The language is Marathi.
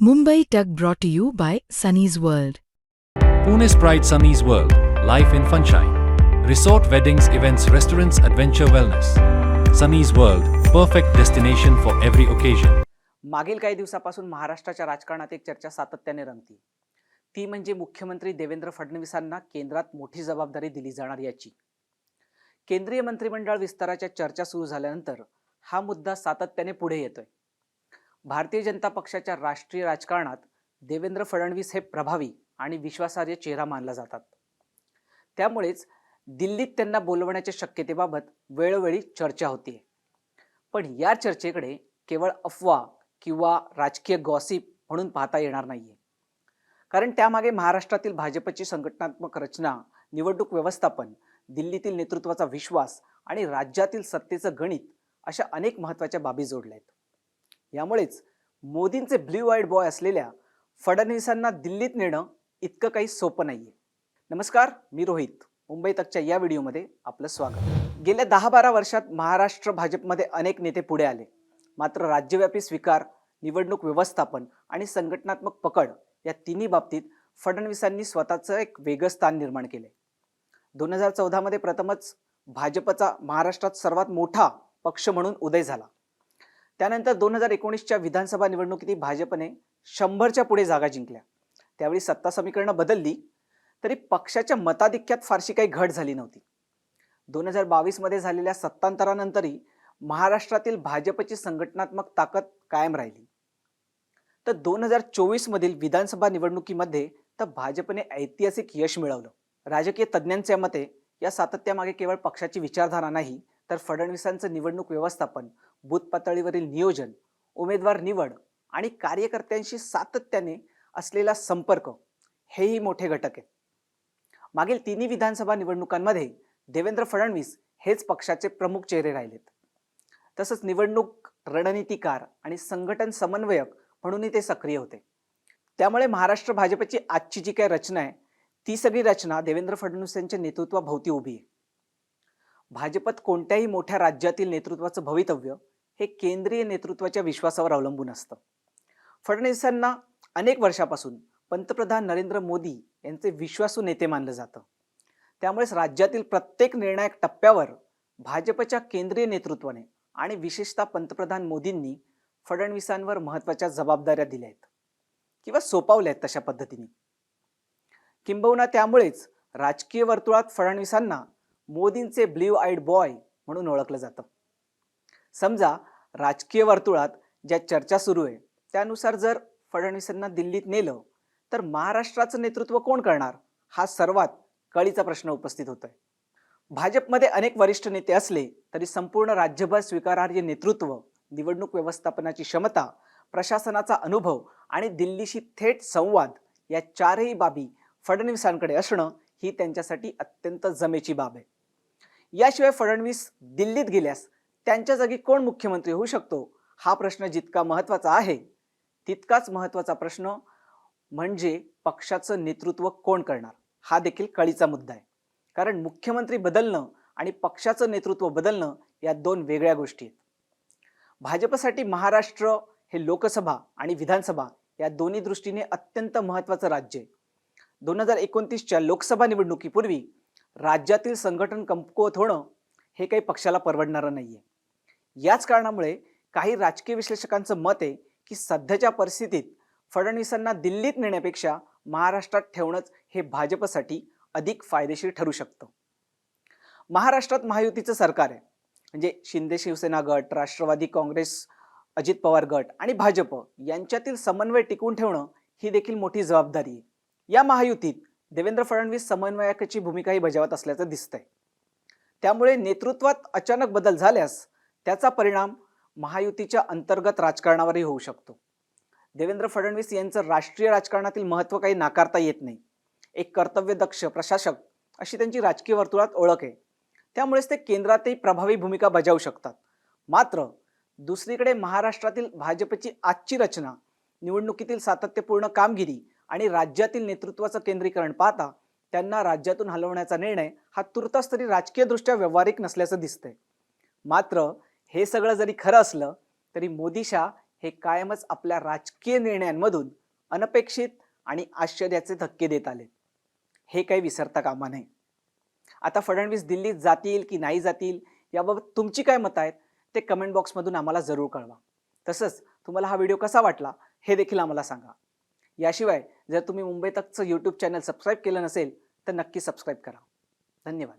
Mumbai Tug brought to you by Sunny's World. Pune's Pride Sunny's World, Life in Funshine. Resort weddings, events, restaurants, adventure wellness. Sunny's World, perfect destination for every occasion. मागील काही दिवसापासून महाराष्ट्राच्या राजकारणात एक चर्चा सातत्याने रंगती. ती म्हणजे मुख्यमंत्री देवेंद्र फडणवीसांना केंद्रात मोठी जबाबदारी दिली जाणार याची. केंद्रीय मंत्रिमंडळ विस्ताराच्या चर्चा सुरू झाल्यानंतर हा मुद्दा सातत्याने पुढे येतोय. भारतीय जनता पक्षाच्या राष्ट्रीय राजकारणात देवेंद्र फडणवीस हे प्रभावी आणि विश्वासार्ह चेहरा मानला जातात. त्यामुळेच दिल्लीत त्यांना बोलवण्याच्या शक्यतेबाबत वेळोवेळी चर्चा होतीये. पण या चर्चेकडे केवळ अफवा किंवा राजकीय गॉसिप म्हणून पाहता येणार नाहीये. कारण त्यामागे महाराष्ट्रातील भाजपची संघटनात्मक रचना, निवडणूक व्यवस्थापन, दिल्लीतील नेतृत्वाचा विश्वास आणि राज्यातील सत्तेचं गणित अशा अनेक महत्त्वाच्या बाबी जोडल्या आहेत. यामुळेच मोदींचे ब्ल्यू आईड बॉय असलेल्या फडणवीसांना दिल्लीत नेणं इतकं काही सोपं नाहीये. नमस्कार, मी रोहित. मुंबई तकच्या या व्हिडिओमध्ये आपलं स्वागत. गेल्या 10-12 वर्षात महाराष्ट्र भाजपमध्ये अनेक नेते पुढे आले. मात्र राज्यव्यापी स्वीकार, निवडणूक व्यवस्थापन आणि संघटनात्मक पकड या तिन्ही बाबतीत फडणवीसांनी स्वतःचं एक वेगळं स्थान निर्माण केले. 2014 मध्ये प्रथमच भाजपचा महाराष्ट्रात सर्वात मोठा पक्ष म्हणून उदय झाला. त्यानंतर 2019च्या विधानसभा निवडणुकीत भाजपने 100च्या पुढे जागा जिंकल्या. त्यावेळी सत्ता समीकरणं बदलली तरी पक्षाच्या मताधिक्यात फारशी काही घट झाली नव्हती. 2022 मध्ये झालेल्या सत्तांतरानंतरही महाराष्ट्रातील भाजपची संघटनात्मक ताकद कायम राहिली. तर 2024 मधील विधानसभा निवडणुकीमध्ये तर भाजपने ऐतिहासिक यश मिळवलं. राजकीय तज्ज्ञांच्या मते या सातत्यामागे केवळ पक्षाची विचारधारा नाही, तर फडणवीसांचं निवडणूक व्यवस्थापन, बूथ पातळीवरील नियोजन, उमेदवार निवड आणि कार्यकर्त्यांशी सातत्याने असलेला संपर्क हेही मोठे घटक आहेत. मागील तिन्ही विधानसभा निवडणुकांमध्ये देवेंद्र फडणवीस हेच पक्षाचे प्रमुख चेहरे राहिलेत. तसंच निवडणूक रणनीतिकार आणि संघटन समन्वयक म्हणूनही ते सक्रिय होते. त्यामुळे महाराष्ट्र भाजपची आजची जी काही रचना आहे ती सगळी रचना देवेंद्र फडणवीस यांच्या नेतृत्वाभोवती उभी आहे. भाजपत कोणत्याही मोठ्या राज्यातील नेतृत्वाचं भवितव्य हे केंद्रीय नेतृत्वाच्या विश्वासावर अवलंबून असतं. फडणवीसांना अनेक वर्षापासून पंतप्रधान नरेंद्र मोदी यांचे विश्वासू नेते मानलं जातं. त्यामुळेच राज्यातील प्रत्येक निर्णायक टप्प्यावर भाजपच्या केंद्रीय नेतृत्वाने आणि विशेषतः पंतप्रधान मोदींनी फडणवीसांवर महत्त्वाच्या जबाबदाऱ्या दिल्या आहेत किंवा सोपवल्या आहेत तशा पद्धतीने. किंबहुना त्यामुळेच राजकीय वर्तुळात फडणवीसांना मोदींचे ब्ल्यू आईड बॉय म्हणून ओळखलं जातं. समजा राजकीय वर्तुळात ज्या चर्चा सुरू आहे त्यानुसार जर फडणवीसांना दिल्लीत नेलं तर महाराष्ट्राचं नेतृत्व कोण करणार, हा सर्वात कळीचा प्रश्न उपस्थित होतोय. भाजपमध्ये अनेक वरिष्ठ नेते असले तरी संपूर्ण राज्यभर स्वीकारार्ह नेतृत्व, निवडणूक व्यवस्थापनाची क्षमता, प्रशासनाचा अनुभव आणि दिल्लीशी थेट संवाद या चारही बाबी फडणवीसांकडे असणं ही त्यांच्यासाठी अत्यंत जमेची बाब आहे. याशिवाय फडणवीस दिल्लीत गेल्यास त्यांच्या जागी कोण मुख्यमंत्री होऊ शकतो, हा प्रश्न जितका महत्त्वाचा आहे तितकाच महत्त्वाचा प्रश्न म्हणजे पक्षाचं नेतृत्व कोण करणार, हा देखील कळीचा मुद्दा आहे. कारण मुख्यमंत्री बदलणं आणि पक्षाचं नेतृत्व बदलणं या दोन वेगळ्या गोष्टी आहेत. भाजपसाठी महाराष्ट्र हे लोकसभा आणि विधानसभा या दोन्ही दृष्टीने अत्यंत महत्त्वाचं राज्य आहे. 2029च्या लोकसभा निवडणुकीपूर्वी राज्यातील संघटन कमकुवत होणं हे काही पक्षाला परवडणारं नाहीये. याच कारणामुळे काही राजकीय विश्लेषकांचं मत आहे की सध्याच्या परिस्थितीत फडणवीसांना दिल्लीत नेण्यापेक्षा महाराष्ट्रात ठेवणंच हे भाजपसाठी अधिक फायदेशीर ठरू शकतं. महाराष्ट्रात महायुतीचं सरकार आहे, म्हणजे शिंदे शिवसेना गट, राष्ट्रवादी काँग्रेस, अजित पवार गट आणि भाजप यांच्यातील समन्वय टिकवून ठेवणं ही देखील मोठी जबाबदारी आहे. या महायुतीत देवेंद्र फडणवीस समन्वयकाची भूमिकाही बजावत असल्याचं दिसतंय. त्यामुळे नेतृत्वात अचानक बदल झाल्यास त्याचा परिणाम महायुतीच्या अंतर्गत राजकारणावरही होऊ शकतो. देवेंद्र फडणवीस यांचं राष्ट्रीय राजकारणातील महत्त्व काही नाकारता येत नाही. एक कर्तव्यदक्ष प्रशासक अशी त्यांची राजकीय वर्तुळात ओळख आहे. त्यामुळेच ते केंद्रातही प्रभावी भूमिका बजावू शकतात. मात्र दुसरीकडे महाराष्ट्रातील भाजपची आजची रचना, निवडणुकीतील सातत्यपूर्ण कामगिरी आणि राज्यातील नेतृत्वाचं केंद्रीकरण पाहता त्यांना राज्यातून हलवण्याचा निर्णय हा तुर्तास तरी राजकीयदृष्ट्या व्यावहारिक नसल्याचं दिसतंय. मात्र हे सगळं जरी खरं असलं तरी मोदी शहा हे कायमच आपल्या राजकीय निर्णयांमधून अनपेक्षित आणि आश्चर्याचे धक्के देत आले. हे काही विसरता कामा नये. आता फडणवीस दिल्लीत जातील की नाही जातील याबाबत तुमची काय मतं आहेत ते कमेंट बॉक्समधून आम्हाला जरूर कळवा. तसंच तुम्हाला हा व्हिडिओ कसा वाटला हे देखील आम्हाला सांगा. याशिवाय जर तुम्ही मुंबई तकचं यूट्यूब चॅनल सबस्क्राईब केलं नसेल तर नक्की सबस्क्राईब करा. धन्यवाद.